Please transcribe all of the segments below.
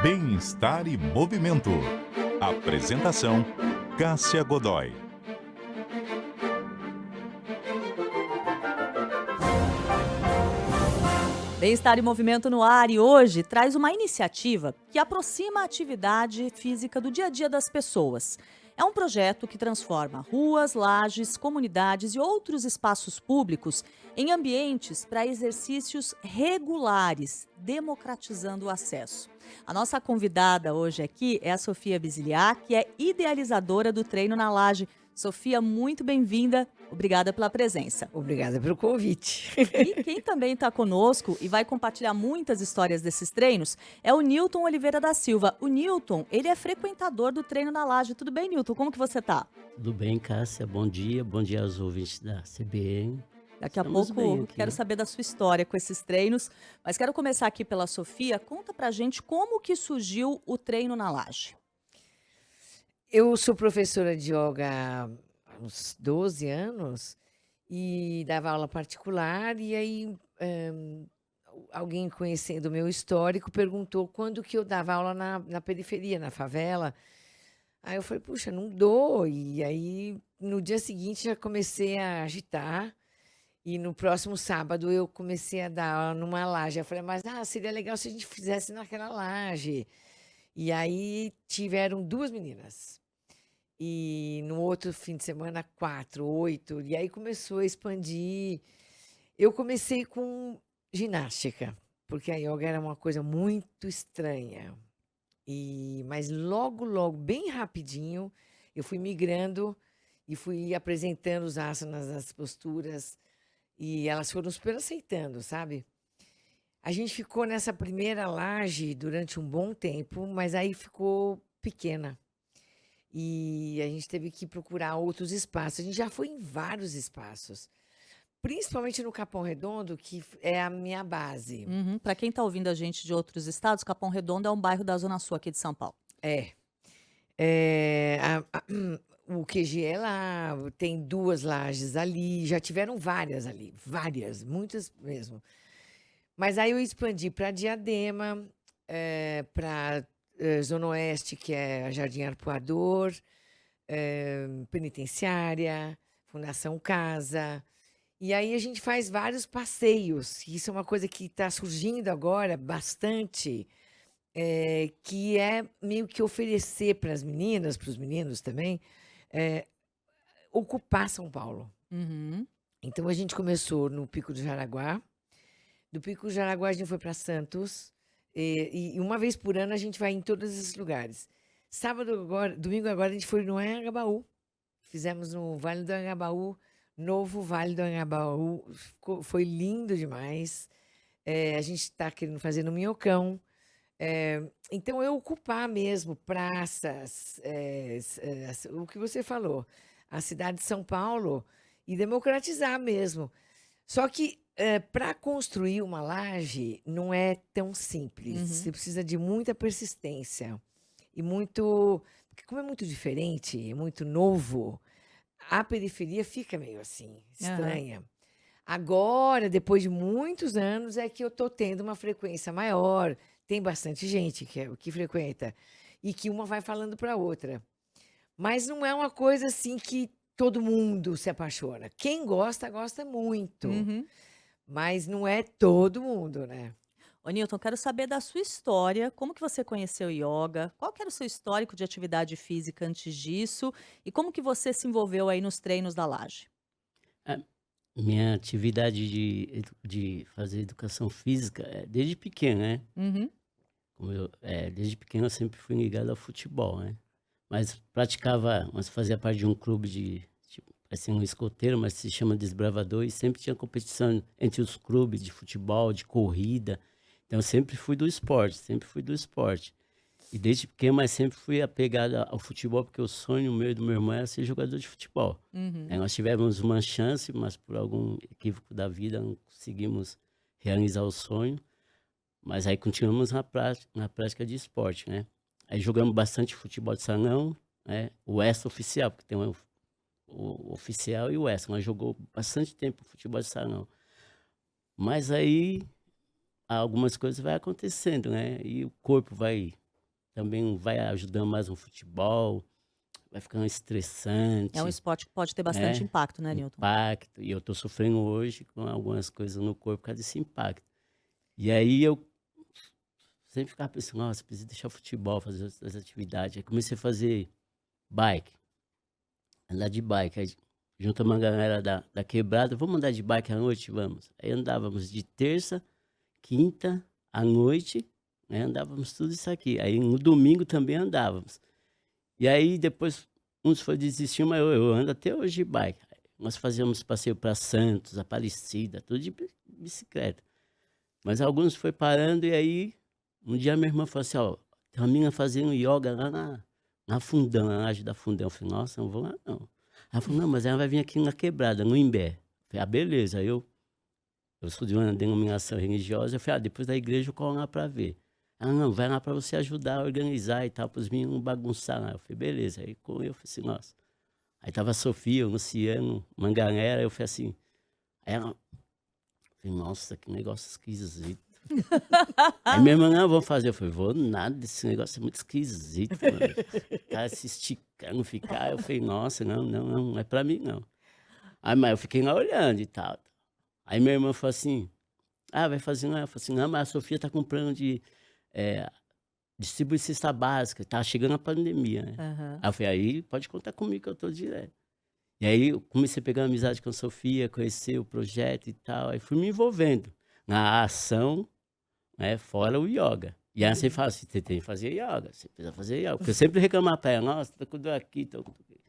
Bem-estar e movimento. Apresentação: Cássia Godoy. Bem-estar e movimento no ar e hoje traz uma iniciativa que aproxima a atividade física do dia a dia das pessoas. É um projeto que transforma ruas, lajes, comunidades e outros espaços públicos em ambientes para exercícios regulares, democratizando o acesso. A nossa convidada hoje aqui é a Sofia Bisiliac, que é idealizadora do Treino na Laje. Sofia, muito bem-vinda. Obrigada pela presença. Obrigada pelo convite. E quem também está conosco e vai compartilhar muitas histórias desses treinos é o Nilton Oliveira da Silva. O Nilton, ele é frequentador do Treino na Laje. Tudo bem, Nilton? Como que você tá? Tudo bem, Cássia? Bom dia aos ouvintes da CBN. Daqui a Estamos bem pouco aqui. quero saber da sua história com esses treinos, mas quero começar aqui pela Sofia. Conta pra gente como que surgiu o Treino na Laje. Eu sou professora de yoga há uns 12 anos e dava aula particular, e aí alguém conhecendo o meu histórico perguntou quando que eu dava aula na periferia, na favela. Aí eu falei, puxa, não dou. E aí no dia seguinte já comecei a agitar. E no próximo sábado eu comecei a dar aula numa laje. Eu falei, mas seria legal se a gente fizesse naquela laje. E aí tiveram 2 meninas. E no outro fim de semana, 4, 8. E aí começou a expandir. Eu comecei com ginástica, porque a yoga era uma coisa muito estranha. Mas logo, bem rapidinho, eu fui migrando e fui apresentando os asanas, as posturas. E elas foram super aceitando, sabe? A gente ficou nessa primeira laje durante um bom tempo, mas aí ficou pequena. E a gente teve que procurar outros espaços. A gente já foi em vários espaços, principalmente no Capão Redondo, que é a minha base. Para quem está ouvindo a gente de outros estados, Capão Redondo é um bairro da Zona Sul aqui de São Paulo. O QG é lá, tem 2 lajes ali, já tiveram várias ali, muitas mesmo. Mas aí eu expandi para Diadema, para Zona Oeste, que é a Jardim Arpoador, Penitenciária, Fundação Casa. E aí a gente faz vários passeios. Isso é uma coisa que está surgindo agora bastante, que é meio que oferecer para as meninas, para os meninos também, ocupar São Paulo. Uhum. Então a gente começou no Pico do Jaraguá. Do Pico do Jaraguá a gente foi para Santos. E uma vez por ano a gente vai em todos esses lugares. Domingo agora a gente foi no Anhangabaú. Fizemos no Vale do Anhangabaú, novo Vale do Anhangabaú. Foi lindo demais. A gente está querendo fazer no Minhocão. Então, eu ocupar mesmo praças, o que você falou, a cidade de São Paulo, e democratizar mesmo. Só que para construir uma laje não é tão simples. Você precisa de muita persistência e muito. Porque, como é muito diferente, é muito novo, a periferia fica meio assim, estranha. Agora, depois de muitos anos, é que eu estou tendo uma frequência maior. Tem bastante gente que frequenta. E que uma vai falando para a outra. Mas não é uma coisa assim que todo mundo se apaixona. Quem gosta, gosta muito. Mas não é todo mundo, né? Ô, Nilton, quero saber da sua história. Como que você conheceu o yoga? Qual que era o seu histórico de atividade física antes disso? E como que você se envolveu aí nos treinos da Laje? A minha atividade de fazer educação física é desde pequeno, né? Uhum. Desde pequeno eu sempre fui ligado ao futebol, né? Mas fazia parte de um clube tipo, assim, um escoteiro, mas se chama Desbravador, e sempre tinha competição entre os clubes de futebol, de corrida. Então eu sempre fui do esporte. E desde pequeno, mas sempre fui apegado ao futebol, porque o sonho meu e do meu irmão era ser jogador de futebol. Nós tivemos uma chance, mas por algum equívoco da vida não conseguimos realizar o sonho. Mas aí continuamos na prática de esporte, né? Aí jogamos bastante futebol de salão, né? O extra oficial, porque tem o oficial e o extra. Nós jogou bastante tempo futebol de salão. Mas aí algumas coisas vai acontecendo, né? E o corpo vai também vai ajudando mais no futebol, vai ficando estressante, É um esporte que pode ter bastante né? impacto, né, Newton? Impacto. E eu tô sofrendo hoje com algumas coisas no corpo por causa desse impacto. E aí eu sempre ficava pensando, nossa, preciso deixar o futebol, fazer outras atividades. Aí comecei a fazer bike, andar de bike. Aí junto uma galera da quebrada, vamos andar de bike à noite? Vamos. Aí andávamos de terça, quinta, à noite, né? Andávamos tudo isso aqui. Aí no domingo também andávamos. E aí depois uns foi desistir, mas eu ando até hoje de bike. Nós fazíamos passeio para Santos, Aparecida, tudo de bicicleta. Mas alguns foi parando e aí um dia minha irmã falou assim, ó, tem uma menina fazendo yoga lá na Fundão, na laje da Fundão. Eu falei, nossa, não vou lá não. Ela falou, não, mas ela vai vir aqui na quebrada, no Imbé. Eu falei, ah, beleza. Aí eu sou de uma denominação religiosa, eu falei, ah, depois da igreja eu colo lá para ver. Ela, não, vai lá para você ajudar a organizar e tal, para os meninos não bagunçar lá. Eu falei, beleza. Aí com eu falei assim, nossa. Aí tava a Sofia, o Luciano, uma galera, eu falei assim, aí ela, falei, nossa, que negócio esquisito. Aí minha irmã, não, vou fazer. Eu falei, vou nada, esse negócio é muito esquisito, mano. Ficar se esticando, ficar. Eu falei, nossa, não é pra mim, não. Aí, mas eu fiquei lá olhando e tal. Aí minha irmã falou assim, ah, vai fazer lá. Eu falei assim, não, mas a Sofia tá comprando de distribuir cesta básica, tá chegando a pandemia, né? Aham. Aí eu falei, aí pode contar comigo que eu tô direto. E aí eu comecei a pegar amizade com a Sofia, conhecer o projeto e tal. Aí fui me envolvendo na ação, né, fora o yoga. E aí você fala assim, você tem que fazer yoga, você precisa fazer yoga. Porque eu sempre reclamava pra ela, nossa, tô com dor aqui, tô com dor aqui.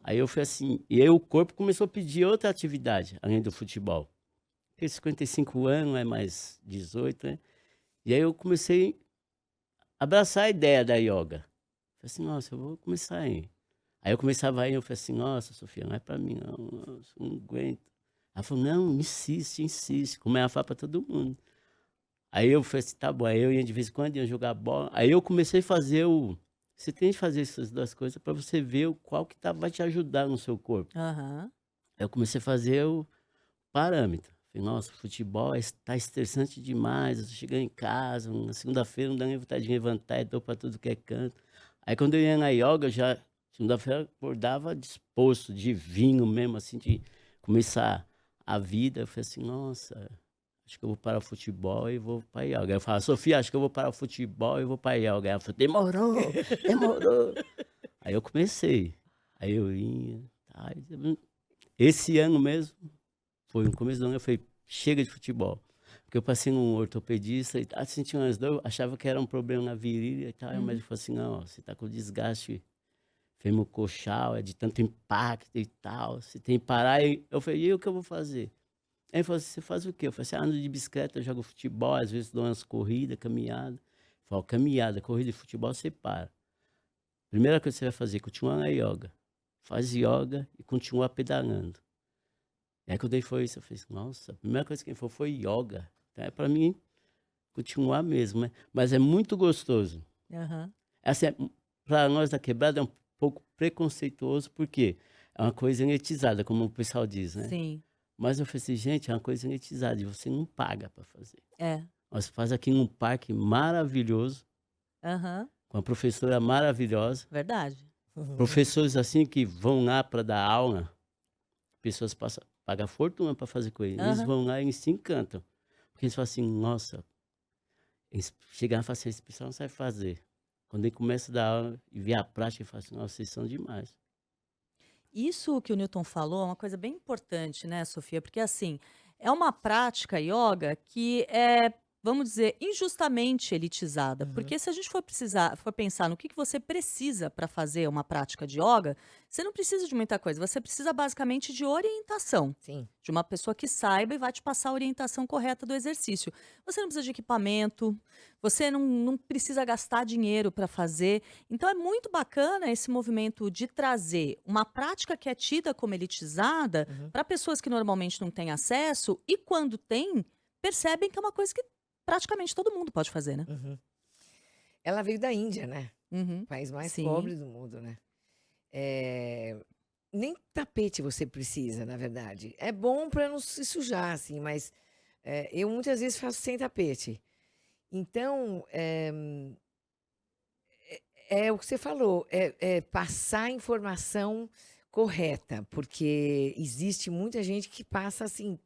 Aí eu fui assim, e aí o corpo começou a pedir outra atividade, além do futebol. Porque 55 anos, é mais 18, né? E aí eu comecei a abraçar a ideia da yoga. Falei assim, nossa, eu vou começar aí. Aí eu começava aí, eu falei assim, nossa, Sofia, não é pra mim não, nossa, eu não aguento. Ela falou, não, insiste, como ela fala pra todo mundo. Aí eu falei assim, tá bom, aí eu ia de vez em quando ia jogar bola. Aí eu comecei a fazer você tem que fazer essas duas coisas pra você ver qual que vai te ajudar no seu corpo. Aham. Aí eu comecei a fazer o parâmetro. Falei, nossa, futebol tá estressante demais. Eu tô chegando em casa, na segunda-feira não dá nem vontade de levantar, dou pra tudo que é canto. Aí quando eu ia na yoga, eu já, segunda-feira, acordava disposto, de vinho mesmo, assim, de começar a vida. Eu falei assim, nossa, acho que eu vou para o futebol e vou para yoga. Aí eu falava, Sofia, acho que eu vou para o futebol e vou para yoga. Aí ela falou, demorou. Aí eu comecei. Aí eu ia, tá, esse ano mesmo, foi no começo do ano, eu falei, chega de futebol. Porque eu passei num ortopedista e senti umas dores, achava que era um problema na virilha e tal. Aí o médico falou assim, não, ó, você tá com desgaste femocoxal, é de tanto impacto e tal, você tem que parar. E eu falei, e o que eu vou fazer? Aí ele falou assim, você faz o quê? Eu falei assim, ando de bicicleta, eu jogo futebol, às vezes dou umas corridas, caminhada. Ele falou, caminhada, corrida e futebol, você para. Primeira coisa que você vai fazer, continuar na yoga. Faz yoga e continua pedalando. E aí quando ele foi isso, eu falei, nossa, a primeira coisa que ele falou foi yoga. Então é pra mim continuar mesmo, né? Mas é muito gostoso. Aham. Assim, para nós da quebrada é um pouco preconceituoso, porque é uma coisa elitizada, como o pessoal diz, né? Sim. Mas eu falei assim, gente, é uma coisa elitizada e você não paga para fazer. É. Nós faz aqui num parque maravilhoso, Aham. com uma professora maravilhosa. Verdade. Professores assim que vão lá para dar aula, pessoas pagam fortuna para fazer com eles. Eles Aham. vão lá e eles se encantam. Porque eles falam assim, nossa, eles chegaram e falam assim, esse pessoal não sabe fazer. Quando ele começa a dar aula e vê a prática, ele fala assim, nossa, vocês são demais. Isso que o Newton falou é uma coisa bem importante, né, Sofia? Porque, assim, é uma prática yoga que é, vamos dizer, injustamente elitizada. Uhum. Porque se a gente for pensar no que você precisa para fazer uma prática de yoga, você não precisa de muita coisa. Você precisa basicamente de orientação. Sim. De uma pessoa que saiba e vai te passar a orientação correta do exercício. Você não precisa de equipamento, você não precisa gastar dinheiro para fazer. Então é muito bacana esse movimento de trazer uma prática que é tida como elitizada Uhum. para pessoas que normalmente não têm acesso e quando tem, percebem que é uma coisa que praticamente todo mundo pode fazer, né? Uhum. Ela veio da Índia, né? Uhum. O país mais Sim. pobre do mundo, né? Nem tapete você precisa, na verdade. É bom para não se sujar, assim, mas eu muitas vezes faço sem tapete. Então, É o que você falou, é passar a informação correta, porque existe muita gente que passa assim,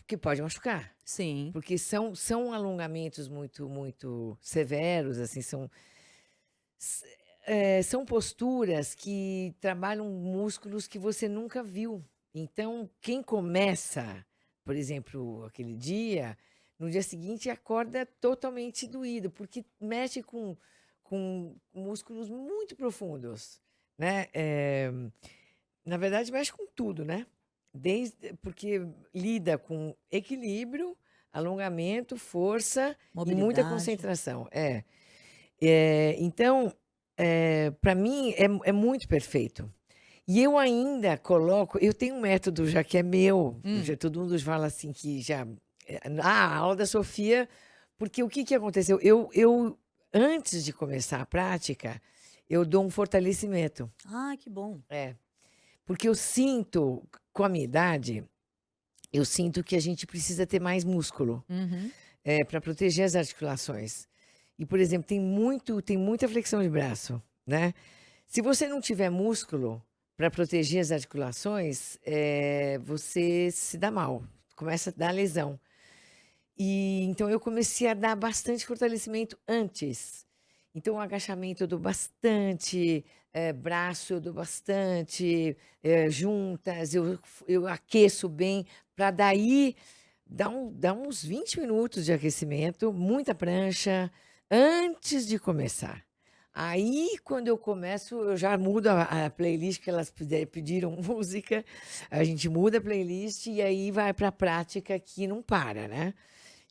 que pode machucar, Sim. porque são alongamentos muito severos, assim, são posturas que trabalham músculos que você nunca viu. Então, quem começa, por exemplo, aquele dia, no dia seguinte acorda totalmente doído, porque mexe com músculos muito profundos, né? Na verdade, mexe com tudo, né? Porque lida com equilíbrio, alongamento, força e muita Mobilidade. concentração. Então, para mim, é muito perfeito. E eu ainda coloco, eu tenho um método já que é meu, já todo mundo fala assim que já. A aula da Sofia, porque o que aconteceu? Antes de começar a prática, eu dou um fortalecimento. Ah, que bom. Porque eu sinto, com a minha idade, eu sinto que a gente precisa ter mais músculo Uhum. para proteger as articulações. E, por exemplo, tem muita flexão de braço, né? Se você não tiver músculo para proteger as articulações, você se dá mal, começa a dar lesão. E então eu comecei a dar bastante fortalecimento antes. Então, o agachamento eu dou bastante, braço eu dou bastante, juntas, eu aqueço bem, para daí dar uns 20 minutos de aquecimento, muita prancha, antes de começar. Aí, quando eu começo, eu já mudo a playlist, que elas pediram música, a gente muda a playlist e aí vai para a prática que não para, né?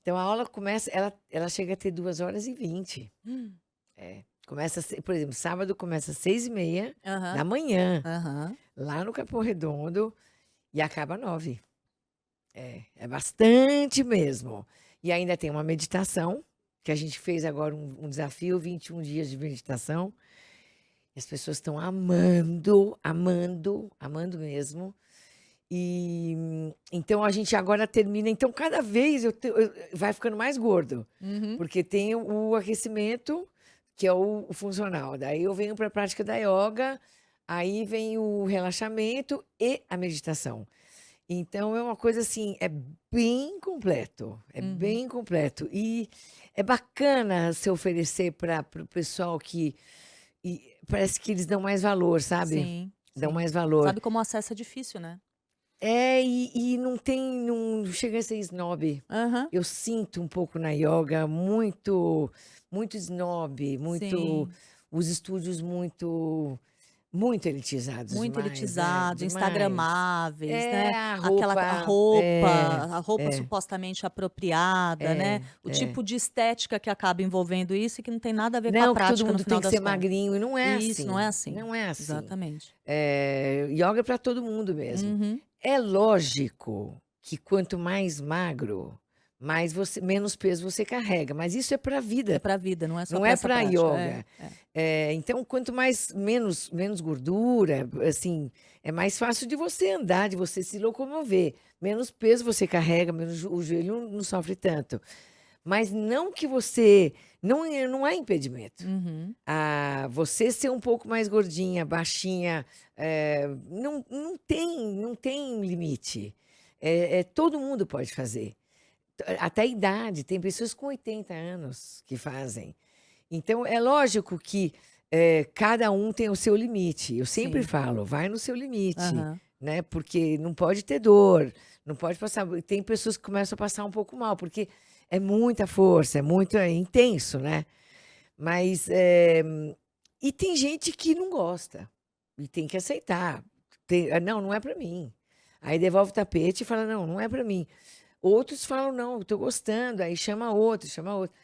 Então, a aula começa, ela chega a ter 2h20. Começa, por exemplo, sábado começa às 6h30 Aham. da manhã, Aham. lá no Capão Redondo, e acaba 9h. É bastante mesmo. E ainda tem uma meditação, que a gente fez agora um desafio, 21 dias de meditação. E as pessoas estão amando, amando, amando mesmo. E então a gente agora termina. Então, cada vez vai ficando mais gordo, Uhum. porque tem o aquecimento, que é o funcional. Daí eu venho para a prática da yoga, aí vem o relaxamento e a meditação. Então é uma coisa assim, é bem completo, é Uhum. bem completo. E é bacana se oferecer para o pessoal e parece que eles dão mais valor, sabe? Sim, Dão sim. mais valor. Sabe como o acesso é difícil, né? E não chega a ser snob. Aham. Eu sinto um pouco na yoga muito snob, Sim. os estúdios muito elitizados Muito demais, né? elitizado, Demais. instagramáveis, né? A A roupa, roupa, a roupa supostamente apropriada, né? O é. tipo de estética que acaba envolvendo isso e que não tem nada a ver com a Não, que todo prática no mundo tem final que das ser contas. magrinho, e não é Isso, não assim. é assim. Não é assim. Exatamente. Yoga é para todo mundo mesmo. Uhum. É lógico que quanto mais magro, menos peso você carrega, mas isso é para a É vida, pra vida, não é só não pra é essa para prática. yoga. Então, quanto menos gordura, assim, é mais fácil de você andar, de você se locomover. Menos peso você carrega, menos o joelho não sofre tanto. Mas não que você. Não há impedimento. Uhum. Você ser um pouco mais gordinha, baixinha, não tem limite. Todo mundo pode fazer. Até a idade, tem pessoas com 80 anos que fazem. Então, é lógico que cada um tem o seu limite. Eu sempre Sim. falo, vai no seu limite, Aham. né? Porque não pode ter dor, não pode passar. Tem pessoas que começam a passar um pouco mal, porque é muita força, é intenso, né? Mas e tem gente que não gosta e tem que aceitar. Não é para mim. Aí devolve o tapete e fala não é para mim. Outros falam não, estou gostando. Aí chama outro, chama outro.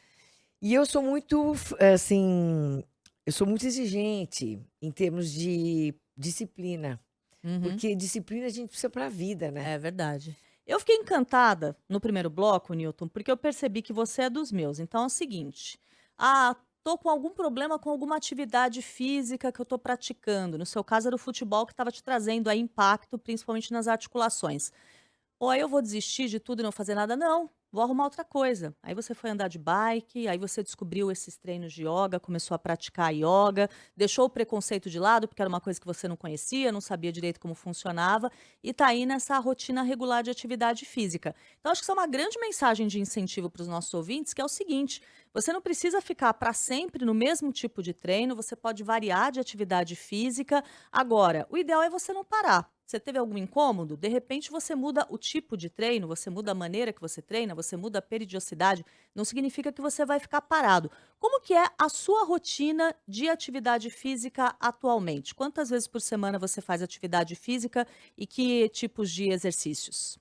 E eu sou muito assim, eu sou muito exigente em termos de disciplina, Uhum. porque disciplina a gente precisa para a vida, né? É verdade. Eu fiquei encantada no primeiro bloco, Newton, porque eu percebi que você é dos meus. Então é o seguinte: tô com algum problema com alguma atividade física que eu tô praticando. No seu caso era o futebol que estava te trazendo aí impacto, principalmente nas articulações. Ou aí eu vou desistir de tudo e não fazer nada? Não. vou arrumar outra coisa. Aí você foi andar de bike, aí você descobriu esses treinos de yoga, começou a praticar yoga, deixou o preconceito de lado, porque era uma coisa que você não conhecia, não sabia direito como funcionava, e tá aí nessa rotina regular de atividade física. Então, acho que isso é uma grande mensagem de incentivo para os nossos ouvintes, que é o seguinte: você não precisa ficar para sempre no mesmo tipo de treino, você pode variar de atividade física. Agora, o ideal é você não parar. Você teve algum incômodo? De repente você muda o tipo de treino, você muda a maneira que você treina, você muda a periodicidade, não significa que você vai ficar parado. Como que é a sua rotina de atividade física atualmente? Quantas vezes por semana você faz atividade física e que tipos de exercícios?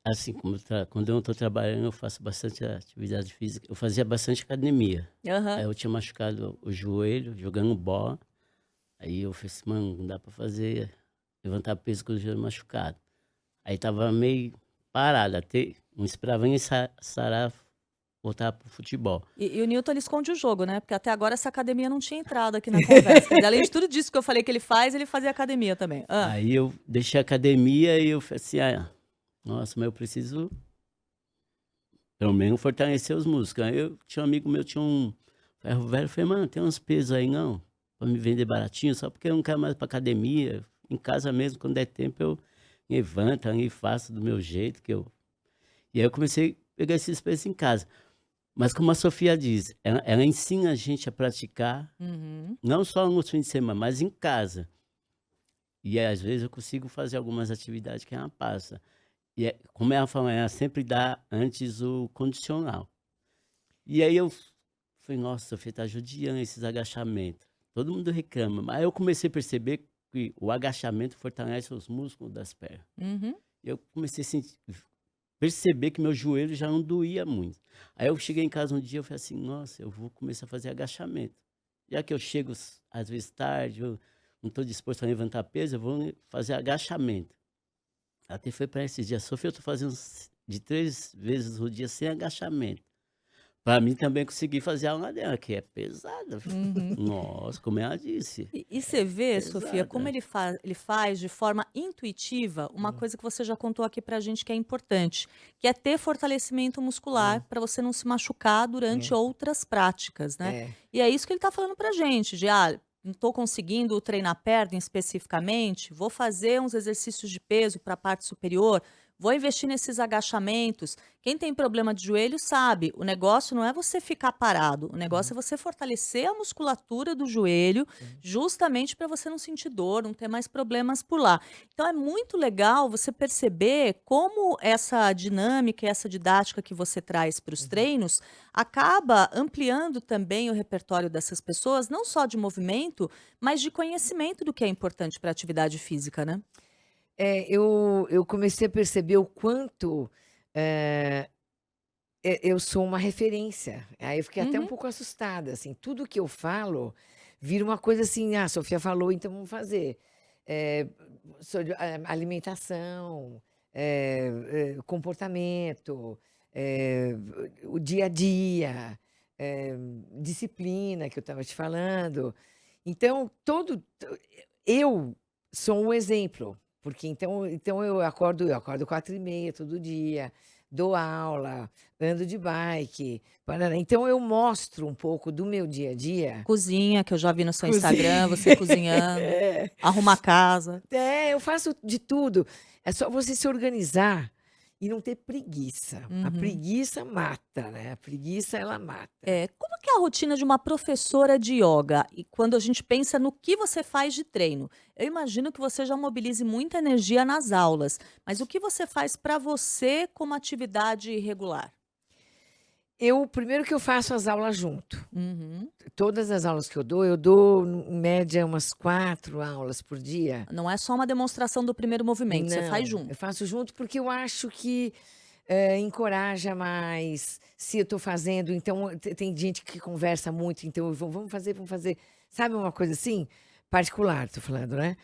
Assim, quando eu não estou trabalhando, eu faço bastante atividade física. Eu fazia bastante academia. Aí Aham. eu tinha machucado o joelho jogando bola. Aí eu falei assim, mano, não dá pra fazer, levantar peso com o joelho machucado. Aí tava meio parado, até não esperava nem sarar, voltar pro futebol. E o Newton ele esconde o jogo, né? Porque até agora essa academia não tinha entrado aqui na conversa. Quer dizer, além de tudo disso que eu falei que ele faz, ele fazia academia também. Ah, Aí eu deixei a academia e eu falei assim, nossa, mas eu preciso pelo menos fortalecer os músculos. Aí eu tinha um amigo meu, tinha um ferro velho, eu falei, mano, tem uns pesos aí não, pra me vender baratinho, só porque eu não quero mais ir pra academia. Em casa mesmo, quando der tempo, eu levanto e faço do meu jeito que eu. E aí eu comecei a pegar esses pesos em casa. Mas como a Sofia diz, ela ensina a gente a praticar, uhum. não só nos fins de semana, mas em casa. E aí, às vezes eu consigo fazer algumas atividades que ela passa. E como ela fala, ela sempre dá antes o condicional. E aí eu falei, nossa, Sofia tá judiando esses agachamentos. Todo mundo reclama. Mas aí eu comecei a perceber que o agachamento fortalece os músculos das pernas. Uhum. E eu comecei a perceber que meu joelho já não doía muito. Aí eu cheguei em casa um dia e falei assim, nossa, eu vou começar a fazer agachamento. Já que eu chego às vezes tarde, eu não estou disposto a levantar peso, eu vou fazer agachamento. Até foi para esses dias, Sofia, eu estou fazendo de 3 vezes o dia sem agachamento. Para mim também conseguir fazer a aula dela, que é pesada. Uhum. Nossa, como ela disse, E você vê, Sofia, como pesada. ele faz de forma intuitiva uma Hum, coisa que você já contou aqui pra gente que é importante, que é ter fortalecimento muscular hum, para você não se machucar durante é, outras práticas, né? é. E é isso que ele está falando pra gente, de não estou conseguindo treinar perna especificamente, vou fazer uns exercícios de peso para a parte superior, vou investir nesses agachamentos. Quem tem problema de joelho sabe, o negócio não é você ficar parado, o negócio Uhum, é você fortalecer a musculatura do joelho, uhum, justamente para você não sentir dor, não ter mais problemas por lá. Então é muito legal você perceber como essa dinâmica e essa didática que você traz para os uhum. treinos acaba ampliando também o repertório dessas pessoas, não só de movimento, mas de conhecimento do que é importante para a atividade física, né? Eu comecei a perceber o quanto eh, eu sou uma referência. Aí eu fiquei até um Uhum. pouco assustada, assim, tudo que eu falo vira uma coisa assim: "Ah, a Sofia falou, então vamos fazer". Eh, alimentação, comportamento, eh, o dia a dia, eh, disciplina, que eu estava te falando. Então, eu sou um exemplo, porque então eu acordo 4h30 todo dia, dou aula, ando de bike, parará. Então eu mostro um pouco do meu dia a dia. Cozinha, que eu já vi no seu Instagram, Cozinha. você cozinhando, arrumar casa. Eu faço de tudo. É só você se organizar e não ter preguiça. A Uhum. preguiça mata, né, a preguiça ela mata. É, como que é a rotina de uma professora de yoga? E quando a gente pensa no que você faz de treino? Eu imagino que você já mobilize muita energia nas aulas, mas o que você faz para você como atividade regular? Primeiro que eu faço as aulas junto. Uhum. Todas as aulas que eu dou em média umas 4 aulas por dia. Não é só uma demonstração do primeiro movimento, você faz Não, eu junto. faço junto porque eu acho que, encoraja mais, se eu estou fazendo então tem gente que conversa muito, então eu vou: "Vamos fazer, vamos fazer", sabe uma coisa assim? Particular, estou falando, né.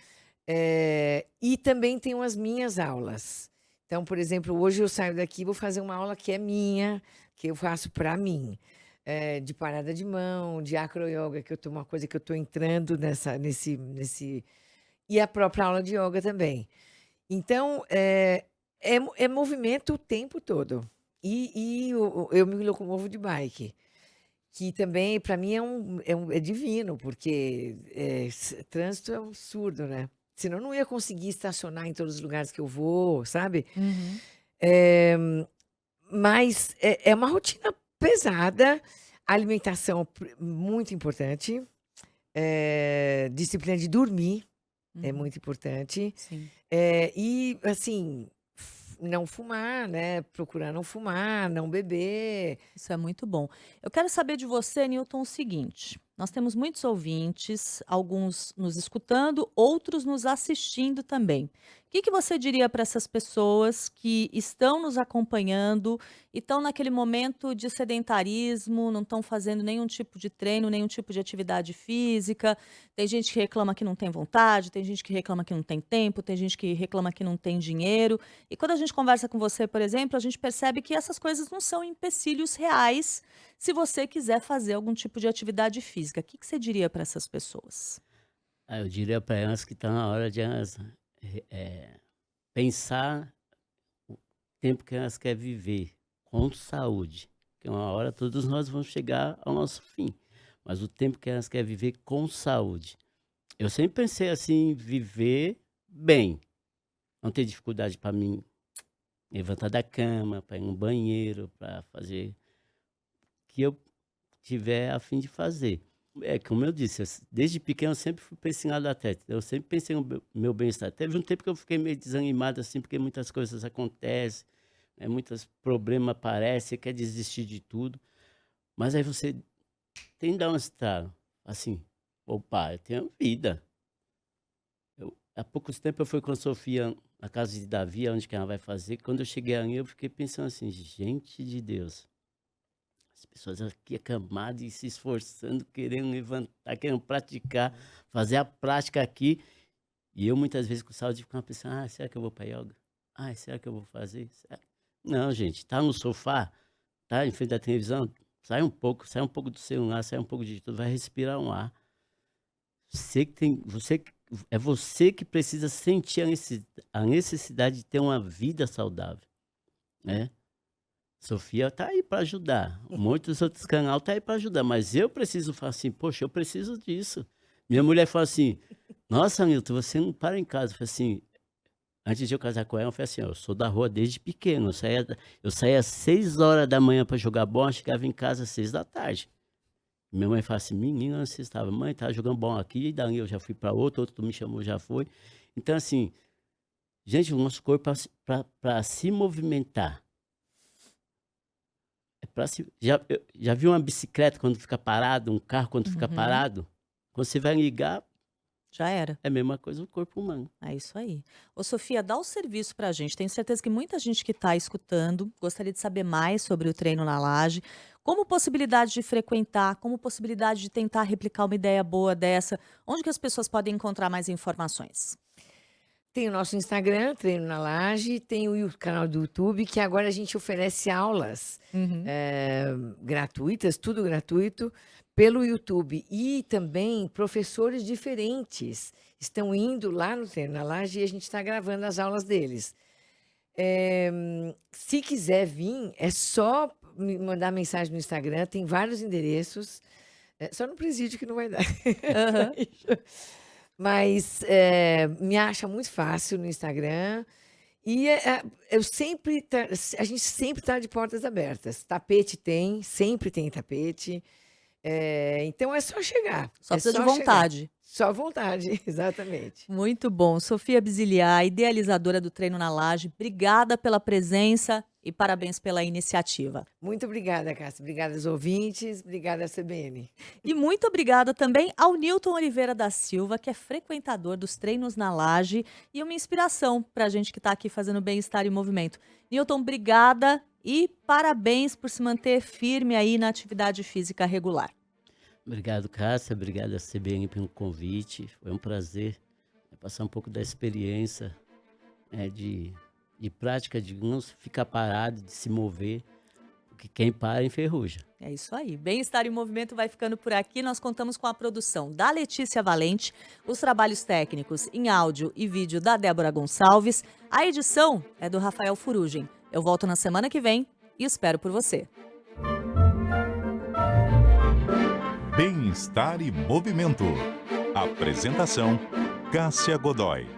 E também tenho as minhas aulas. Então, por exemplo, hoje eu saio daqui e vou fazer uma aula que é minha, que eu faço para mim, de parada de mão, de acroyoga, que eu tô uma coisa que eu estou entrando nesse e a própria aula de yoga também. Então, É movimento o tempo todo. Eu me locomovo de bike, que também, para mim, é divino, porque trânsito é um absurdo, né? Senão eu não ia conseguir estacionar em todos os lugares que eu vou, sabe? Uhum. Eh, mas é uma rotina pesada, alimentação muito importante, disciplina de dormir é Uhum. muito importante. Sim. E, assim, não fumar, né? Procurar não fumar, não beber. Isso é muito bom. Eu quero saber de você, Newton, o seguinte: nós temos muitos ouvintes, alguns nos escutando, outros nos assistindo também. O que você diria para essas pessoas que estão nos acompanhando e estão naquele momento de sedentarismo, não estão fazendo nenhum tipo de treino, nenhum tipo de atividade física? Tem gente que reclama que não tem vontade, tem gente que reclama que não tem tempo, tem gente que reclama que não tem dinheiro. E quando a gente conversa com você, por exemplo, a gente percebe que essas coisas não são empecilhos reais se você quiser fazer algum tipo de atividade física. O que você diria para essas pessoas? Ah, eu diria para elas que está na hora de elas pensar o tempo que elas querem viver com saúde. Porque uma hora todos nós vamos chegar ao nosso fim. Mas o tempo que elas querem viver com saúde. Eu sempre pensei assim, viver bem. Não ter dificuldade para mim levantar da cama, para ir no banheiro, para fazer o que eu tiver a fim de fazer. É, como eu disse, desde pequeno eu sempre fui para esse lado atleta. Eu sempre pensei no meu bem-estar. Teve um tempo que eu fiquei meio desanimado, assim, porque muitas coisas acontecem, né, muitos problemas aparecem, você quer desistir de tudo. Mas aí você tem que dar um estalo, assim, opa, eu tenho vida. Há poucos tempos eu fui com a Sofia na casa de Davi, onde que ela vai fazer. Quando eu cheguei ali, eu fiquei pensando assim, gente de Deus, as pessoas aqui acamadas e se esforçando, querendo levantar, querendo praticar, fazer a prática aqui. E eu muitas vezes com saúde ficava pensando, será que eu vou para yoga? Será que eu vou fazer? Será? Não, gente, tá no sofá, tá em frente da televisão, sai um pouco do celular, sai um pouco de tudo, vai respirar um ar. É você que precisa sentir a necessidade de ter uma vida saudável, né? Sofia tá aí para ajudar, muitos outros canais tá aí para ajudar, mas eu preciso falar assim, poxa, eu preciso disso. Minha mulher fala assim, nossa, Milton, você não para em casa. Eu falei assim, antes de eu casar com ela, eu falei assim, ó, eu sou da rua desde pequeno, eu saía às 6 horas da manhã para jogar bola, chegava em casa às 6 da tarde. Minha mãe fala assim, menina, onde você estava? Mãe, estava jogando bola aqui, e daí eu já fui para outro me chamou, já foi. Então, assim, gente, o nosso corpo para se movimentar, já viu uma bicicleta quando fica parado, um carro quando fica Uhum. parado? Quando você vai ligar, Já era. é a mesma coisa o corpo humano. É isso aí. Ô, Sofia, dá o serviço pra gente. Tenho certeza que muita gente que está escutando gostaria de saber mais sobre o treino na laje, como possibilidade de frequentar, como possibilidade de tentar replicar uma ideia boa dessa. Onde que as pessoas podem encontrar mais informações? Tem o nosso Instagram, Treino na Laje, tem o canal do YouTube, que agora a gente oferece aulas Uhum. gratuitas, tudo gratuito, pelo YouTube. E também professores diferentes estão indo lá no Treino na Laje e a gente está gravando as aulas deles. Se quiser vir, é só me mandar mensagem no Instagram, tem vários endereços. Só no presídio que não vai dar. Aham. Mas me acha muito fácil no Instagram. E a gente sempre está de portas abertas. Tapete tem, sempre tem tapete. Então é só chegar. Só É precisa de só chegar. vontade. Só vontade, exatamente. Muito bom. Sofia Biziliar, idealizadora do Treino na Laje, obrigada pela presença e parabéns pela iniciativa. Muito obrigada, Cássia. Obrigada aos ouvintes. Obrigada, CBN. E muito obrigada também ao Newton Oliveira da Silva, que é frequentador dos treinos na Laje e uma inspiração para a gente que está aqui fazendo bem-estar e movimento. Newton, obrigada e parabéns por se manter firme aí na atividade física regular. Obrigado, Cássia, obrigado a CBN pelo convite, foi um prazer passar um pouco da experiência de prática, de não ficar parado, de se mover, que quem para enferruja. É isso aí. Bem-Estar em Movimento vai ficando por aqui. Nós contamos com a produção da Letícia Valente, os trabalhos técnicos em áudio e vídeo da Débora Gonçalves. A edição é do Rafael Furugem. Eu volto na semana que vem e espero por você. Bem-Estar e Movimento. Apresentação: Cássia Godoy.